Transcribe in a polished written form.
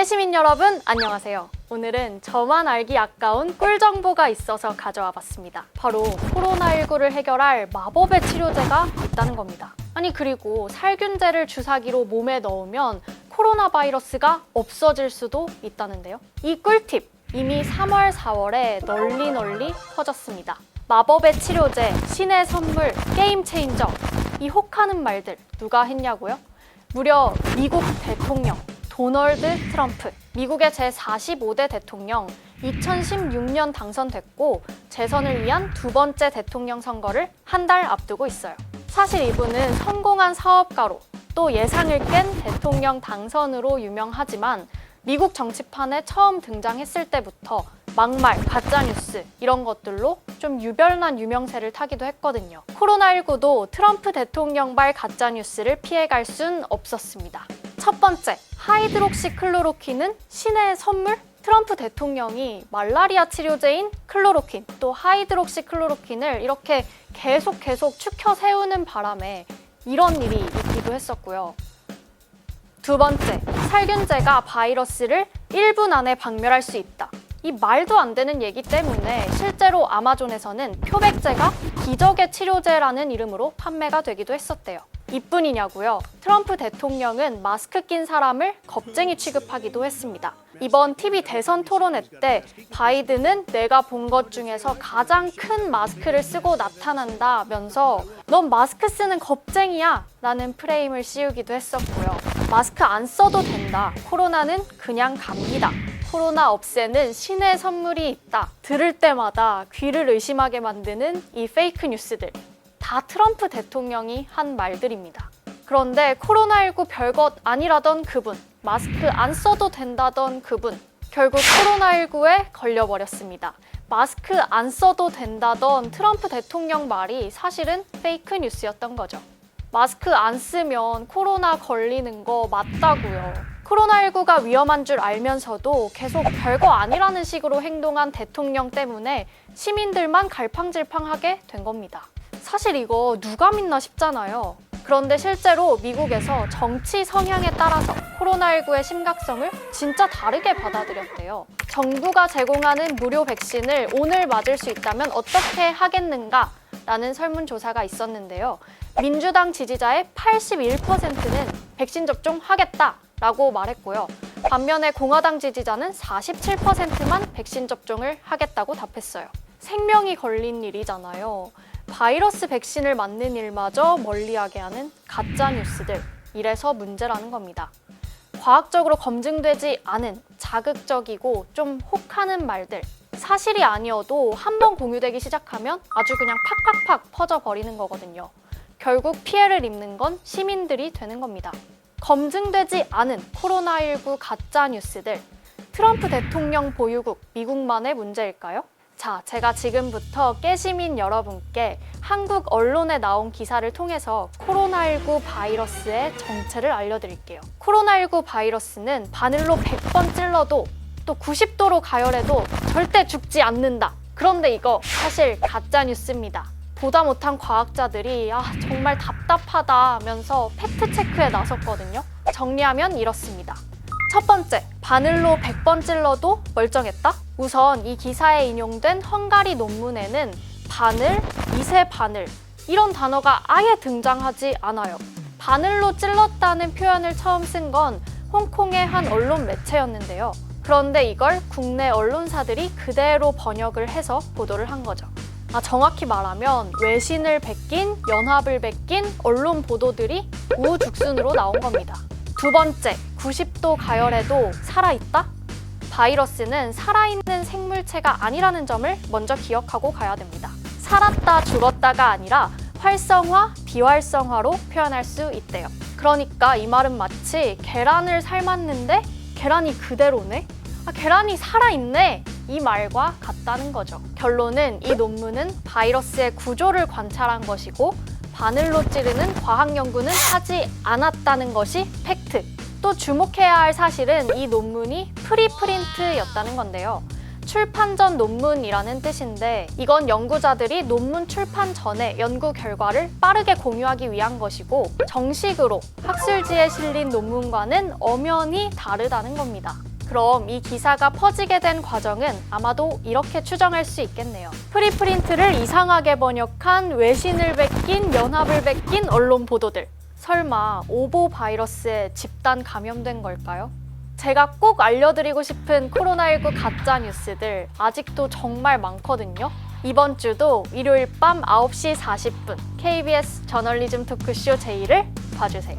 깨시민 여러분, 안녕하세요. 오늘은 저만 알기 아까운 꿀 정보가 있어서 가져와 봤습니다. 바로 코로나19를 해결할 마법의 치료제가 있다는 겁니다. 아니, 그리고 살균제를 주사기로 몸에 넣으면 코로나 바이러스가 없어질 수도 있다는데요. 이 꿀팁, 이미 3월, 4월에 널리 퍼졌습니다. 마법의 치료제, 신의 선물, 게임 체인저, 이 혹하는 말들 누가 했냐고요? 무려 미국 대통령 도널드 트럼프, 미국의 제45대 대통령, 2016년 당선됐고 재선을 위한 두 번째 대통령 선거를 한 달 앞두고 있어요. 사실 이분은 성공한 사업가로 또 예상을 깬 대통령 당선으로 유명하지만 미국 정치판에 처음 등장했을 때부터 막말, 가짜뉴스 이런 것들로 좀 유별난 유명세를 타기도 했거든요. 코로나19도 트럼프 대통령발 가짜뉴스를 피해갈 순 없었습니다. 첫 번째, 하이드록시클로로퀸은 신의 선물? 트럼프 대통령이 말라리아 치료제인 클로로퀸, 또 하이드록시클로로퀸을 이렇게 계속 추켜 세우는 바람에 이런 일이 있기도 했었고요. 두 번째, 살균제가 바이러스를 1분 안에 박멸할 수 있다. 이 말도 안 되는 얘기 때문에 실제로 아마존에서는 표백제가 기적의 치료제라는 이름으로 판매가 되기도 했었대요. 이뿐이냐고요? 트럼프 대통령은 마스크 낀 사람을 겁쟁이 취급하기도 했습니다. 이번 TV 대선 토론회 때 바이든은 내가 본 것 중에서 가장 큰 마스크를 쓰고 나타난다면서 넌 마스크 쓰는 겁쟁이야 라는 프레임을 씌우기도 했었고요. 마스크 안 써도 된다. 코로나는 그냥 감기다. 코로나 없애는 신의 선물이 있다. 들을 때마다 귀를 의심하게 만드는 이 페이크 뉴스들. 다 트럼프 대통령이 한 말들입니다. 그런데 코로나19 별것 아니라던 그분, 마스크 안 써도 된다던 그분, 결국 코로나19에 걸려버렸습니다. 마스크 안 써도 된다던 트럼프 대통령 말이 사실은 페이크 뉴스였던 거죠. 마스크 안 쓰면 코로나 걸리는 거 맞다고요. 코로나19가 위험한 줄 알면서도 계속 별거 아니라는 식으로 행동한 대통령 때문에 시민들만 갈팡질팡하게 된 겁니다. 사실 이거 누가 믿나 싶잖아요. 그런데 실제로 미국에서 정치 성향에 따라서 코로나19의 심각성을 진짜 다르게 받아들였대요. 정부가 제공하는 무료 백신을 오늘 맞을 수 있다면 어떻게 하겠는가? 라는 설문조사가 있었는데요. 민주당 지지자의 81%는 백신 접종 하겠다 라고 말했고요. 반면에 공화당 지지자는 47%만 백신 접종을 하겠다고 답했어요. 생명이 걸린 일이잖아요. 바이러스 백신을 맞는 일마저 멀리하게 하는 가짜 뉴스들, 이래서 문제라는 겁니다. 과학적으로 검증되지 않은 자극적이고 좀 혹하는 말들, 사실이 아니어도 한번 공유되기 시작하면 아주 그냥 팍팍팍 퍼져버리는 거거든요. 결국 피해를 입는 건 시민들이 되는 겁니다. 검증되지 않은 코로나19 가짜 뉴스들, 트럼프 대통령 보유국 미국만의 문제일까요? 자, 제가 지금부터 깨시민 여러분께 한국 언론에 나온 기사를 통해서 코로나19 바이러스의 정체를 알려드릴게요. 코로나19 바이러스는 바늘로 100번 찔러도 또 90도로 가열해도 절대 죽지 않는다. 그런데 이거 사실 가짜 뉴스입니다. 보다 못한 과학자들이 정말 답답하다면서 팩트체크에 나섰거든요. 정리하면 이렇습니다. 첫 번째, 바늘로 100번 찔러도 멀쩡했다? 우선 이 기사에 인용된 헝가리 논문에는 바늘, 미세 바늘 이런 단어가 아예 등장하지 않아요. 바늘로 찔렀다는 표현을 처음 쓴 건 홍콩의 한 언론 매체였는데요. 그런데 이걸 국내 언론사들이 그대로 번역을 해서 보도를 한 거죠. 정확히 말하면 외신을 베낀, 연합을 베낀 언론 보도들이 우후죽순으로 나온 겁니다. 두 번째, 90도 가열해도 살아있다? 바이러스는 살아있는 생물체가 아니라는 점을 먼저 기억하고 가야 됩니다. 살았다 죽었다가 아니라 활성화, 비활성화로 표현할 수 있대요. 그러니까 이 말은 마치 계란을 삶았는데 계란이 그대로네? 계란이 살아있네! 이 말과 같다는 거죠. 결론은 이 논문은 바이러스의 구조를 관찰한 것이고 바늘로 찌르는 과학 연구는 하지 않았다는 것이 팩트. 또 주목해야 할 사실은 이 논문이 프리프린트였다는 건데요. 출판 전 논문이라는 뜻인데 이건 연구자들이 논문 출판 전에 연구 결과를 빠르게 공유하기 위한 것이고 정식으로 학술지에 실린 논문과는 엄연히 다르다는 겁니다. 그럼 이 기사가 퍼지게 된 과정은 아마도 이렇게 추정할 수 있겠네요. 프리프린트를 이상하게 번역한 외신을 베낀 연합을 베낀 언론 보도들. 설마 오보 바이러스에 집단 감염된 걸까요? 제가 꼭 알려드리고 싶은 코로나19 가짜 뉴스들 아직도 정말 많거든요. 이번 주도 일요일 밤 9시 40분 KBS 저널리즘 토크쇼 제1을 봐주세요.